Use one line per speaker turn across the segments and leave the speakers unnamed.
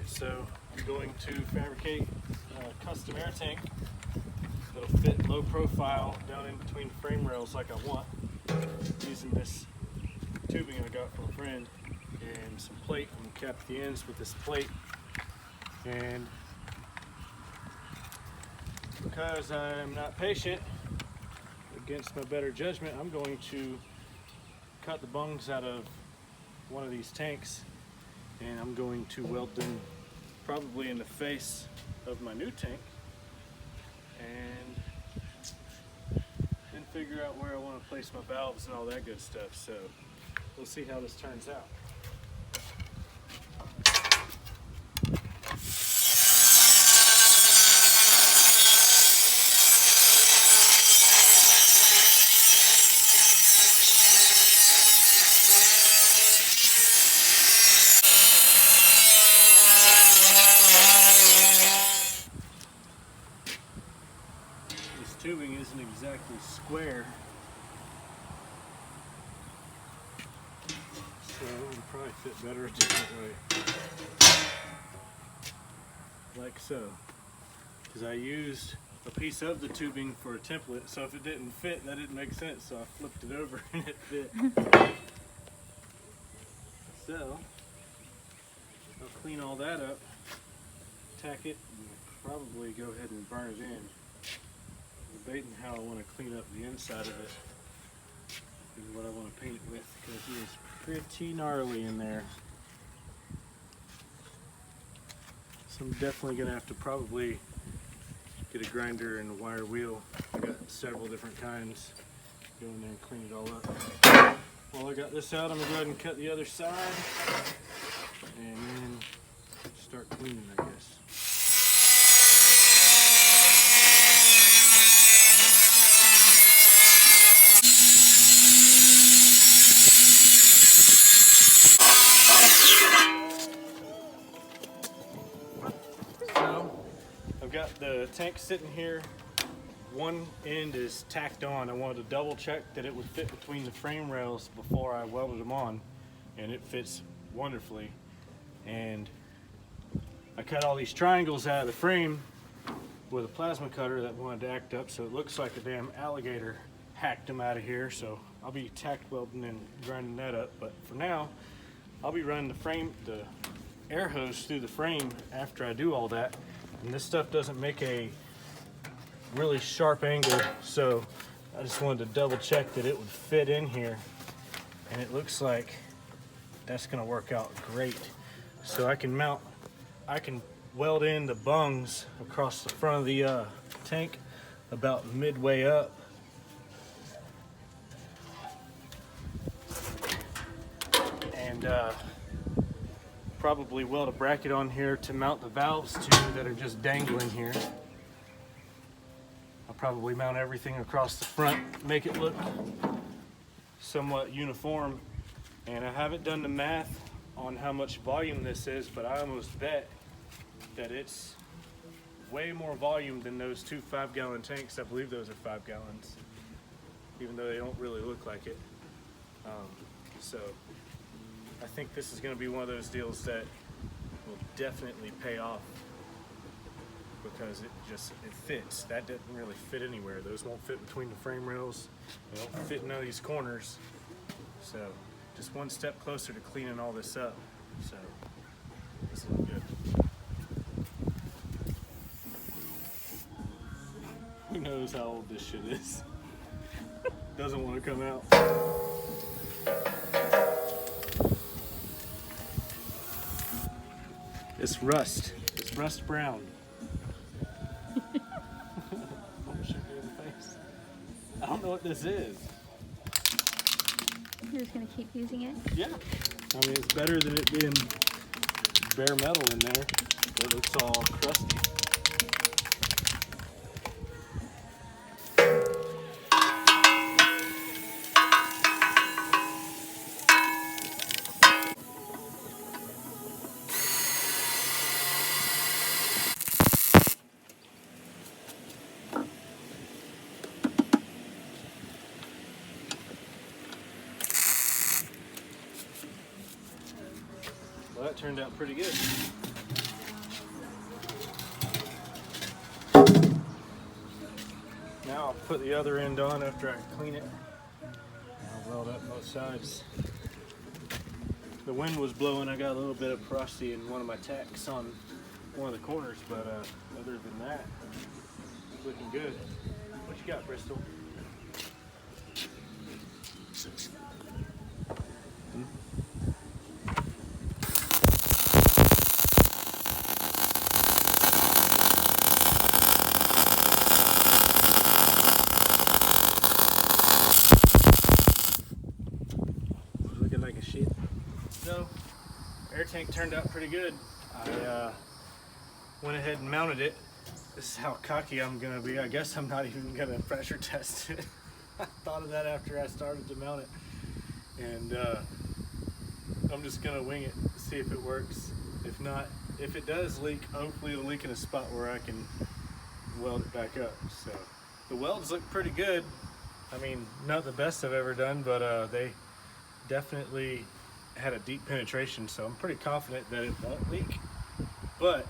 Alright, so I'm going to fabricate a custom air tank that'll fit low profile down in between frame rails like I want, using this tubing I got from a friend and some plate. I'm going to cap the ends with this plate, and because I'm not patient, against my better judgment, I'm going to cut the bungs out of one of these tanks, and I'm going to weld them probably in the face of my new tank, and then figure out where I want to place my valves and all that good stuff. So we'll see how this turns out. Tubing isn't exactly square, so it would probably fit better a different way, like so, because I used a piece of the tubing for a template, so if it didn't fit, that didn't make sense, so I flipped it over and it fit. So I'll clean all that up, tack it, and probably go ahead and burn it in. Debating how I want to clean up the inside of it and what I want to paint it with, because it is pretty gnarly in there. So I'm definitely going to have to probably get a grinder and a wire wheel. I got several different kinds. Go in there and clean it all up. While I got this out, I'm going to go ahead and cut the other side and then start cleaning, I guess. I've got the tank sitting here. One end is tacked on. I wanted to double check that it would fit between the frame rails before I welded them on, and it fits wonderfully. And I cut all these triangles out of the frame with a plasma cutter that wanted to act up, so it looks like a damn alligator hacked them out of here. So I'll be tack welding and grinding that up, but for now I'll be running the air hose through the frame after I do all that. And this stuff doesn't make a really sharp angle, so I just wanted to double check that it would fit in here, and it looks like that's going to work out great. So I can weld in the bungs across the front of the tank about midway up. And probably weld a bracket on here to mount the valves to that are just dangling here. I'll probably mount everything across the front, make it look somewhat uniform. And I haven't done the math on how much volume this is, but I almost bet that it's way more volume than those two 5-gallon tanks. I believe those are 5 gallons, even though they don't really look like it. So I think this is going to be one of those deals that will definitely pay off, because it fits. That doesn't really fit anywhere. Those won't fit between the frame rails. They don't fit in none of these corners. So just one step closer to cleaning all this up. So this is good. Who knows how old this shit is? Doesn't want to come out. It's rust. It's rust brown. I don't know what this is.
You're just gonna keep using it?
Yeah. I mean, it's better than it being bare metal in there. It looks all crusty. Well, that turned out pretty good. put the other end on after I clean it. I'll weld up both sides. The wind was blowing. I got a little bit of porosity in one of my tacks on one of the corners, but other than that, it's looking good. What you got, Bristol? Looking like a shit. So, air tank turned out pretty good. I went ahead and mounted it. This is how cocky I'm gonna be. I guess I'm not even gonna pressure test it. I thought of that after I started to mount it. And I'm just gonna wing it, see if it works. If not, if it does leak, hopefully it'll leak in a spot where I can weld it back up. So the welds look pretty good. I mean, not the best I've ever done, but they definitely had a deep penetration, so I'm pretty confident that it won't leak. But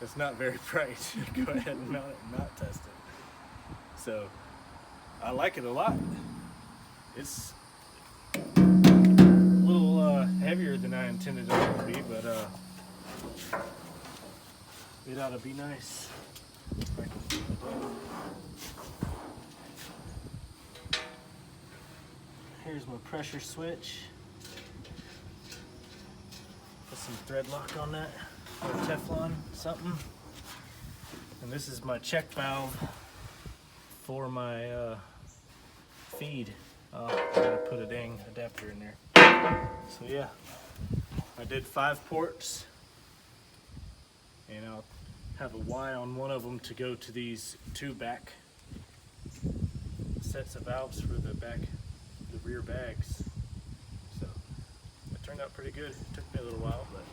it's not very bright. Go ahead and mount it and not test it. So I like it a lot. It's a little heavier than I intended it to be, but it ought to be nice. Here's my pressure switch. Put some thread lock on that, or Teflon, something. And this is my check valve for my feed. I gotta put a dang adapter in there. So yeah, I did 5 ports, and I'll have a Y on one of them to go to these 2 back sets of valves for the rear bags. So it turned out pretty good. It took me a little while, but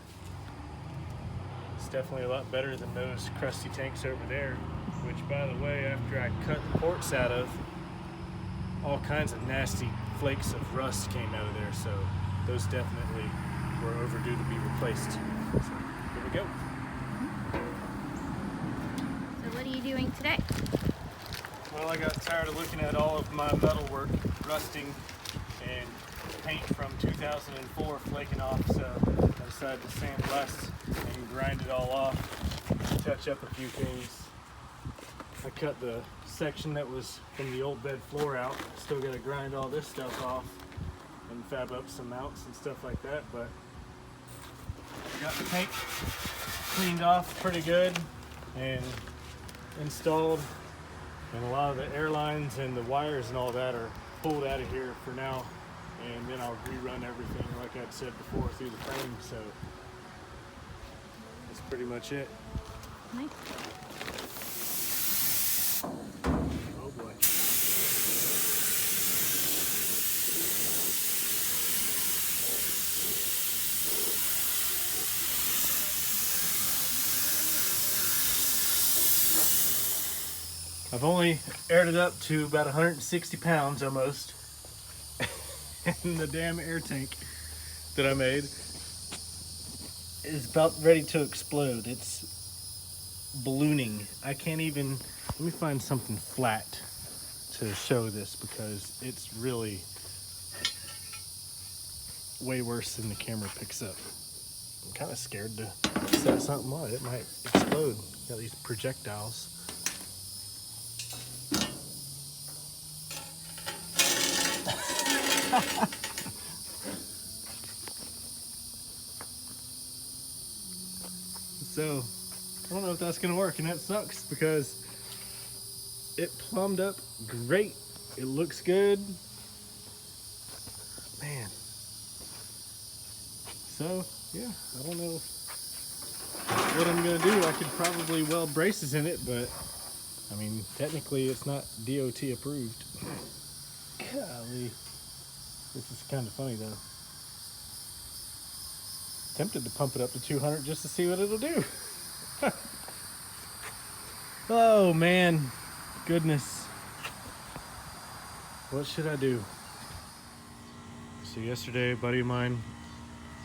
it's definitely a lot better than those crusty tanks over there, which, by the way, after I cut the ports out of, all kinds of nasty flakes of rust came out of there, so those definitely were overdue to be replaced. So here we go.
So what are you doing today?
Well, I got tired of looking at all of my metalwork rusting and paint from 2004 flaking off, so I decided to sand less and grind it all off, touch up a few things. I cut the section that was from the old bed floor out. Still got to grind all this stuff off and fab up some mounts and stuff like that, but got the tank cleaned off pretty good and installed, and a lot of the air lines and the wires and all that are pulled out of here for now, and then I'll rerun everything like I'd said before through the frame. So that's pretty much it.
Nice.
Oh boy. I've only aired it up to about 160 pounds almost. And the damn air tank that I made is about ready to explode. It's ballooning. I can't even, let me find something flat to show this, because it's really way worse than the camera picks up. I'm kind of scared to set something on it. It might explode. Got these projectiles. So I don't know if that's gonna work, and that sucks because it plumbed up great. It looks good, man. So yeah, I don't know what I'm gonna do. I could probably weld braces in it, but I mean, technically it's not DOT approved. Golly. This is kind of funny though. Tempted to pump it up to 200 just to see what it'll do. Oh man, goodness. What should I do? So yesterday, a buddy of mine,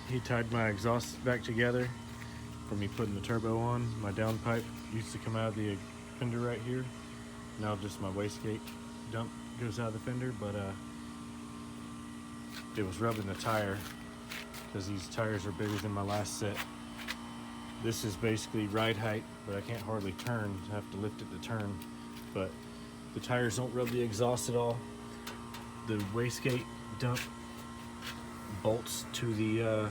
he tied my exhaust back together for me putting the turbo on. My downpipe used to come out of the fender right here. Now just my wastegate. dump goes out of the fender, but it was rubbing the tire because these tires are bigger than my last set. This is basically ride height, but I can't hardly turn. I have to lift it to turn. But the tires don't rub the exhaust at all. The wastegate dump bolts to the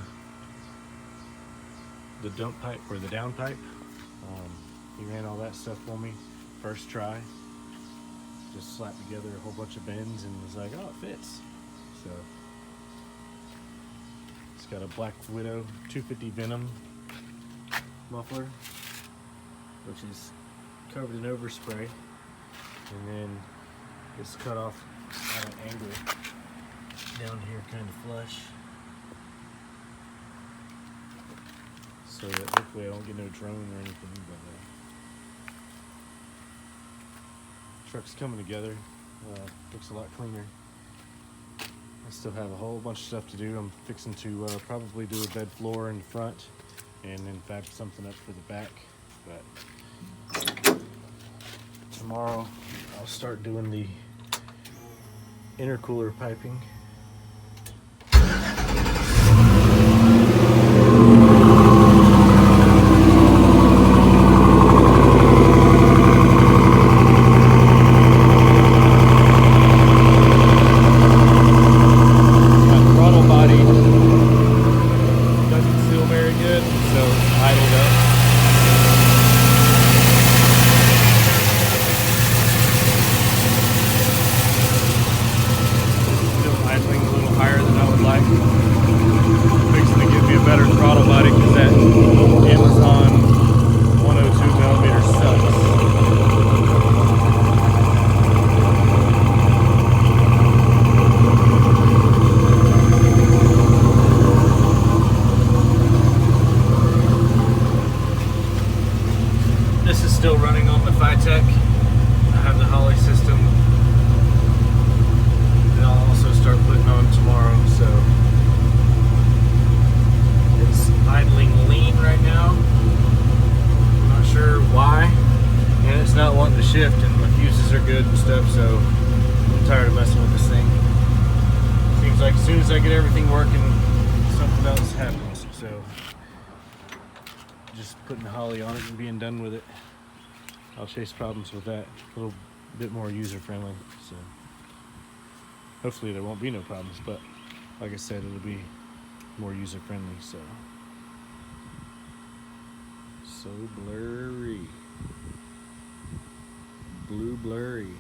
dump pipe or the down pipe. He ran all that stuff for me first try. Just slapped together a whole bunch of bends and was like, oh, it fits. So it's got a Black Widow 250 Venom muffler, which is covered in overspray, and then it's cut off at an angle down here, kind of flush, so that hopefully I don't get no drone or anything. But truck's coming together. Looks a lot cleaner. I still have a whole bunch of stuff to do. I'm fixing to probably do a bed floor in the front, and in fact something up for the back. But tomorrow I'll start doing the intercooler piping. Fixing to give me a better throttle body because that Amazon 102mm sucks. This is still running on the Fitec. I have the Holly system. I'll also start putting on tomorrow, so it's idling lean right now. I'm not sure why, and it's not wanting to shift, and my fuses are good and stuff, so I'm tired of messing with this thing. Seems like as soon as I get everything working, something else happens, so just putting the Holly on it and being done with it. I'll chase problems with that, a little bit more user friendly, so hopefully there won't be no problems, but like I said, it'll be more user friendly. So blurry, blue blurry.